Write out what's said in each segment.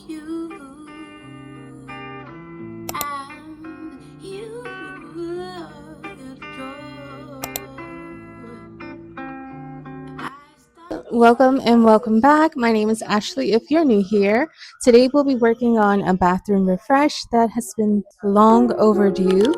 you and you Welcome and welcome back. My name is Ashley. If you're new here, today we'll be working on a bathroom refresh that has been long overdue.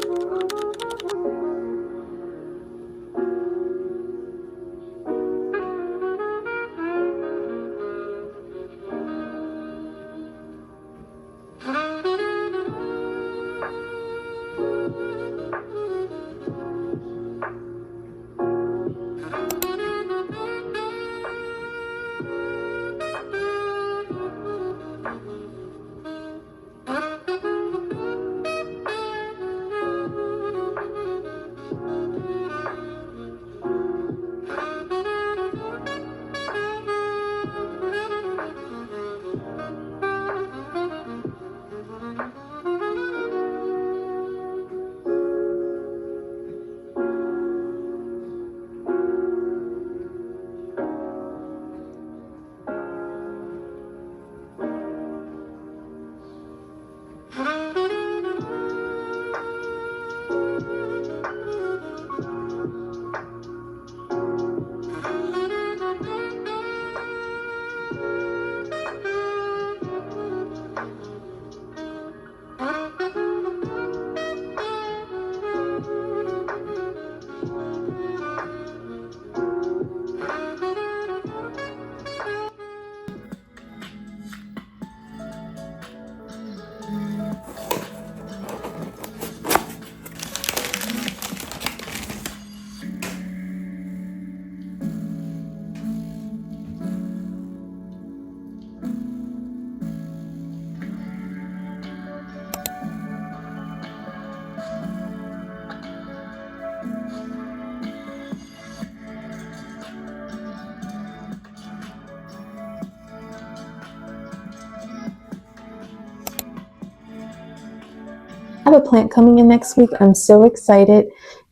I have a plant coming in next week. I'm so excited,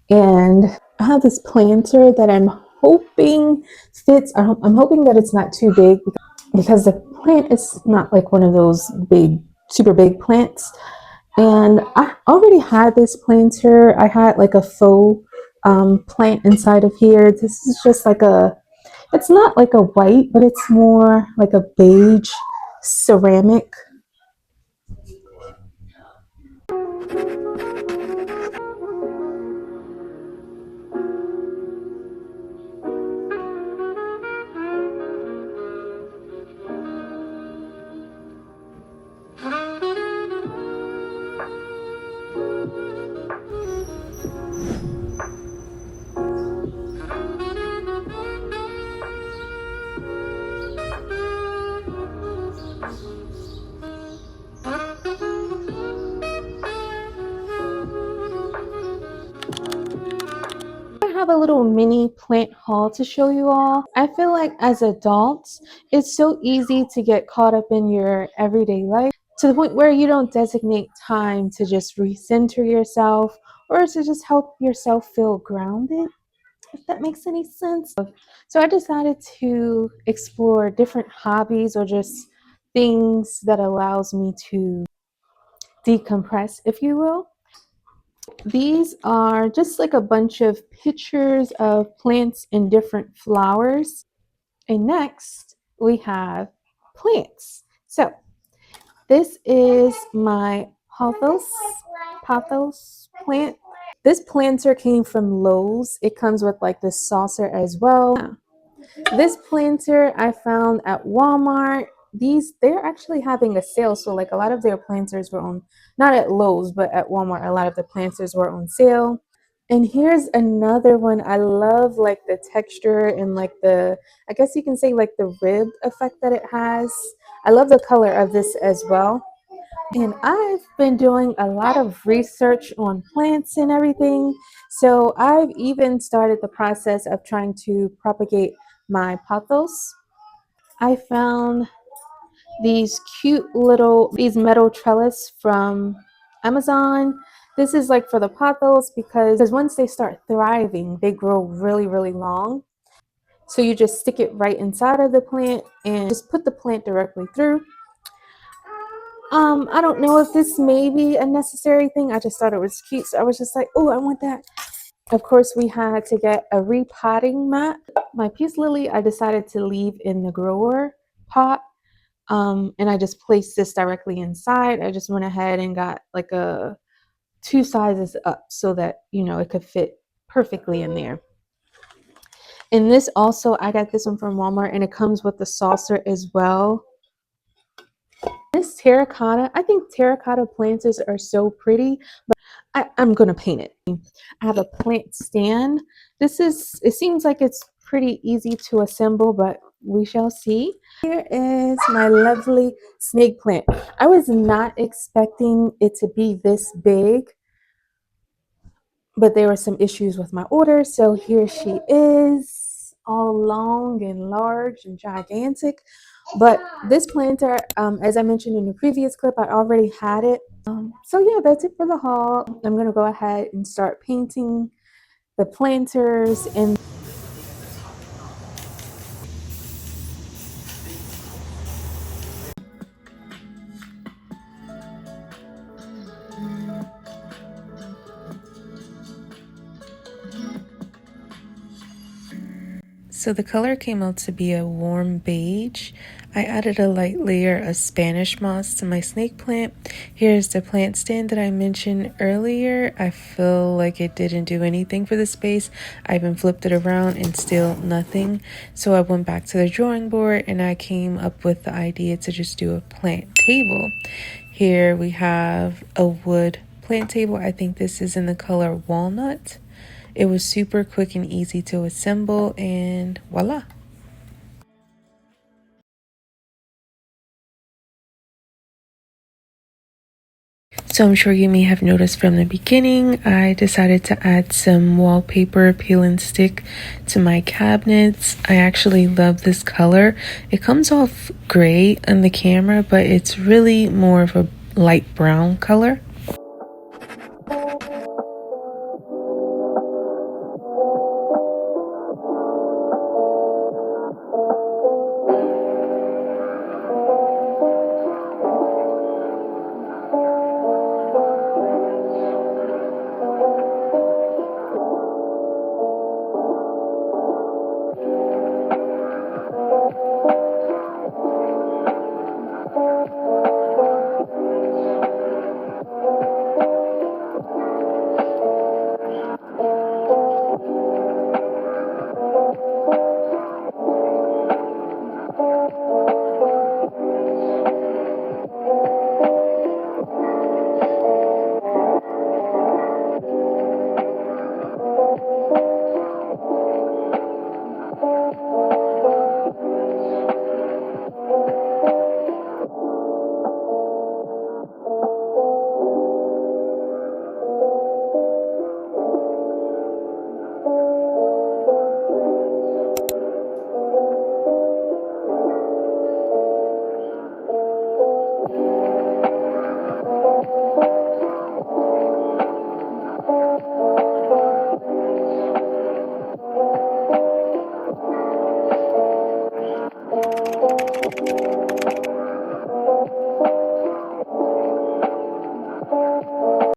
and I have this planter that I'm hoping fits. I'm hoping that it's not too big because the plant is not like one of those big, super big plants. And I already had this planter. I had like a faux plant inside of here. This is just like it's not like a white, but it's more like a beige ceramic. Have a little mini plant haul to show you all. I feel like as adults, it's so easy to get caught up in your everyday life to the point where you don't designate time to just recenter yourself or to just help yourself feel grounded, if that makes any sense. So I decided to explore different hobbies or just things that allows me to decompress, if you will. These are just like a bunch of pictures of plants and different flowers. And next we have plants. So this is my pothos plant. This planter came from Lowe's. It comes with like this saucer as well. This planter I found at Walmart. They're actually having a sale, so like a lot of their planters were on, not at Lowe's, but at Walmart. A lot of the planters were on sale. And here's another one. I love like the texture and like I guess you can say like the ribbed effect that it has. I love the color of this as well. And I've been doing a lot of research on plants and everything. So I've even started the process of trying to propagate my pothos. I found these these metal trellis from Amazon. This is like for the pothos because once they start thriving, they grow really, really long. So you just stick it right inside of the plant and just put the plant directly through. I don't know if this may be a necessary thing. I just thought it was cute. So I was just like, oh, I want that. Of course, we had to get a repotting mat. My peace lily, I decided to leave in the grower pot. And I just placed this directly inside. I just went ahead and got like a two sizes up so that, you know, it could fit perfectly in there. And this also, I got this one from Walmart and it comes with the saucer as well. This terracotta, I think terracotta planters are so pretty, but I'm gonna paint it. I have a plant stand. It seems like it's pretty easy to assemble, but we shall see. Here is my lovely snake plant. I was not expecting it to be this big, but there were some issues with my order. So here she is, all long and large and gigantic. But this planter, as I mentioned in the previous clip, I already had it. So yeah, that's it for the haul. I'm gonna go ahead and start painting the planters and So the color came out to be a warm beige. I added a light layer of Spanish moss to my snake plant. Here's the plant stand that I mentioned earlier. I feel like it didn't do anything for the space. I even flipped it around and still nothing. So I went back to the drawing board and I came up with the idea to just do a plant table. Here we have a wood plant table. I think this is in the color walnut. It was super quick and easy to assemble, and voila. So I'm sure you may have noticed from the beginning, I decided to add some wallpaper peel and stick to my cabinets. I actually love this color. It comes off gray on the camera, but it's really more of a light brown color.